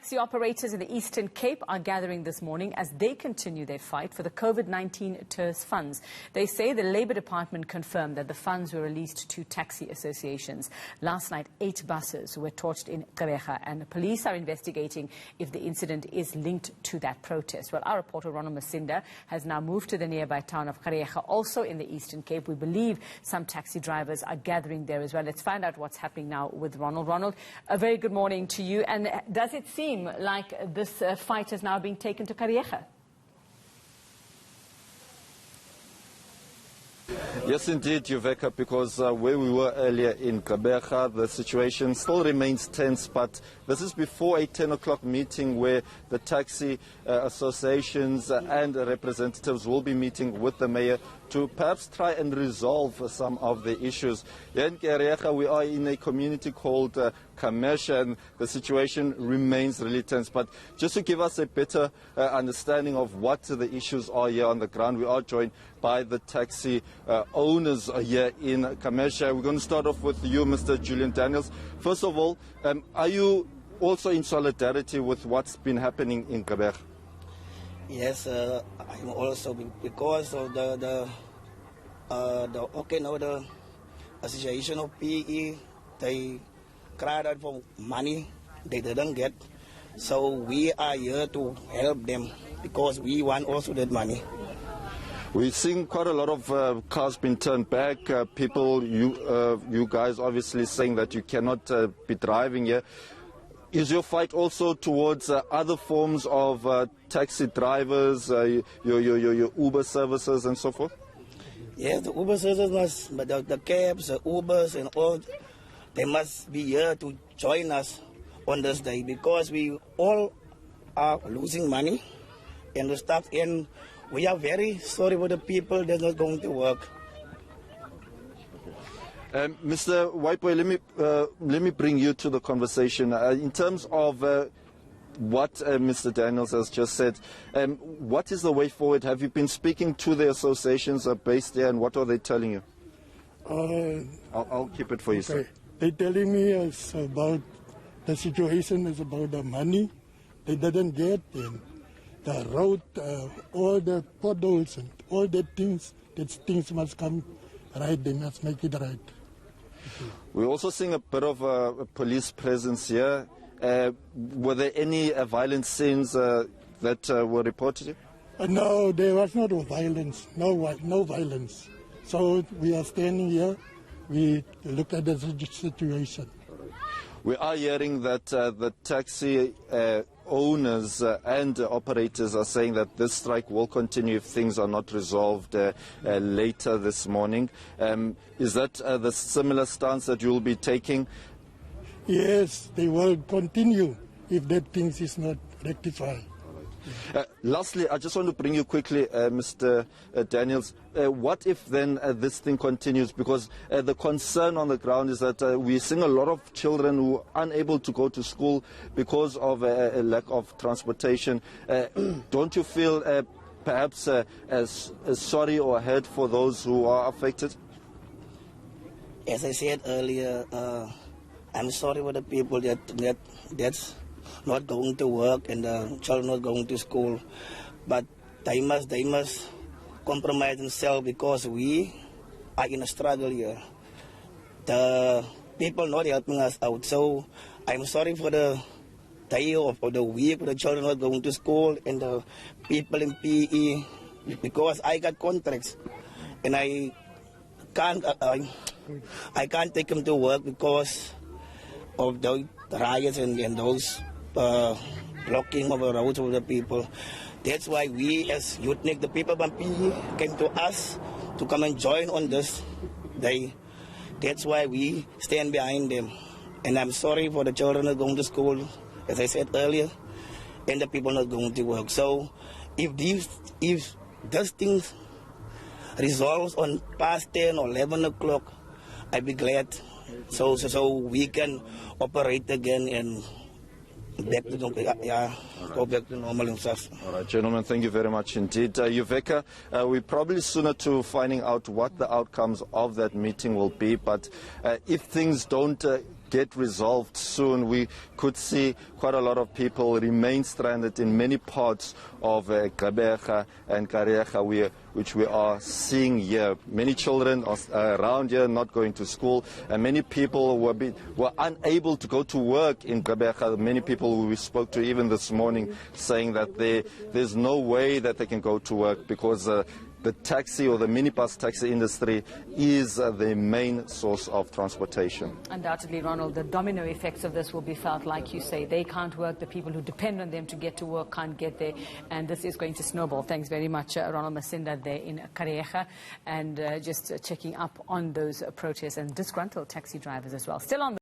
Taxi operators in the Eastern Cape are gathering this morning as they continue their fight for the COVID-19 TERS funds. They say the Labour Department confirmed that the funds were released to taxi associations. Last night, 8 buses were torched in Kariega, and the police are investigating if the incident is linked to that protest. Well, our reporter Ronald Masinda has now moved to the nearby town of Kariega, also in the Eastern Cape. We believe some taxi drivers are gathering there as well. Let's find out what's happening now with Ronald. Ronald, a very good morning to you. And does it seem like this fight has now been taken to Kariega? Yes, indeed, Yuveka, because where we were earlier in Kariega, the situation still remains tense, but this is before a 10 o'clock meeting where the taxi associations and representatives will be meeting with the mayor to perhaps try and resolve some of the issues. Here in Kariega, we are in a community called Kamesha, and the situation remains really tense. But just to give us a better understanding of what the issues are here on the ground, we are joined by the taxi owners here in Kamesha. We're going to start off with you, Mr. Julian Daniels. First of all, are you also in solidarity with what's been happening in Kariega? Yes, I'm also, because of the association of PE, they cried out for money they didn't get. So we are here to help them because we want also that money. We've seen quite a lot of cars being turned back. People, you guys obviously saying that you cannot be driving here. Is your fight also towards other forms of taxi drivers, your Uber services and so forth? Yes, the Uber services but the cabs, the Ubers and all, they must be here to join us on this day because we all are losing money and the stuff, and we are very sorry for the people that's not going to work. Mr. Whiteboy, let me bring you to the conversation. In terms of what Mr. Daniels has just said, what is the way forward? Have you been speaking to the associations based there, and what are they telling you? I'll keep it for you, sir. They're telling me it's about the situation is about the money they didn't get, and the road, all the potholes and all the things. That things must come right. They must make it right. We're also seeing a bit of a police presence here. Were there any violent scenes that were reported? No, there was not violence. No violence. So we are standing here. We look at the situation. We are hearing that the taxi owners and operators are saying that this strike will continue if things are not resolved later this morning. Is that the similar stance that you'll be taking? Yes, they will continue if that things is not rectified. Lastly, I just want to bring you quickly, Mr. Daniels. What if then this thing continues? Because the concern on the ground is that we're seeing a lot of children who are unable to go to school because of a lack of transportation. Don't you feel perhaps as sorry or hurt for those who are affected? As I said earlier, I'm sorry for the people that's not going to work and the children not going to school, but they must compromise themselves because we are in a struggle here. The people not helping us out, so I'm sorry for the day or for the week the children not going to school and the people in PE because I got contracts and I can't take them to work because of the riots and those blocking of the roads of the people. That's why we as Youthnik, the people from PE, came to us to come and join on this day. That's why we stand behind them. And I'm sorry for the children not going to school, as I said earlier, and the people not going to work. So if these things resolves on past 10 or 11 o'clock, I'd be glad. So we can operate again and go back to normal and stuff. All right, gentlemen, thank you very much indeed. Yuveka, we're probably sooner to finding out what the outcomes of that meeting will be, but if things don't get resolved soon, we could see quite a lot of people remain stranded in many parts of Kariega and Kariega, which we are seeing here. Many children are around here not going to school, and many people were unable to go to work in Kariega. Many people who we spoke to even this morning saying that there's no way that they can go to work because the taxi or the minibus taxi industry is the main source of transportation. Undoubtedly, Ronald, the domino effects of this will be felt, like you say. They can't work, the people who depend on them to get to work can't get there, and this is going to snowball. Thanks very much, Ronald Masinda there in Kariega, and just checking up on those protests and disgruntled taxi drivers as well. Still on the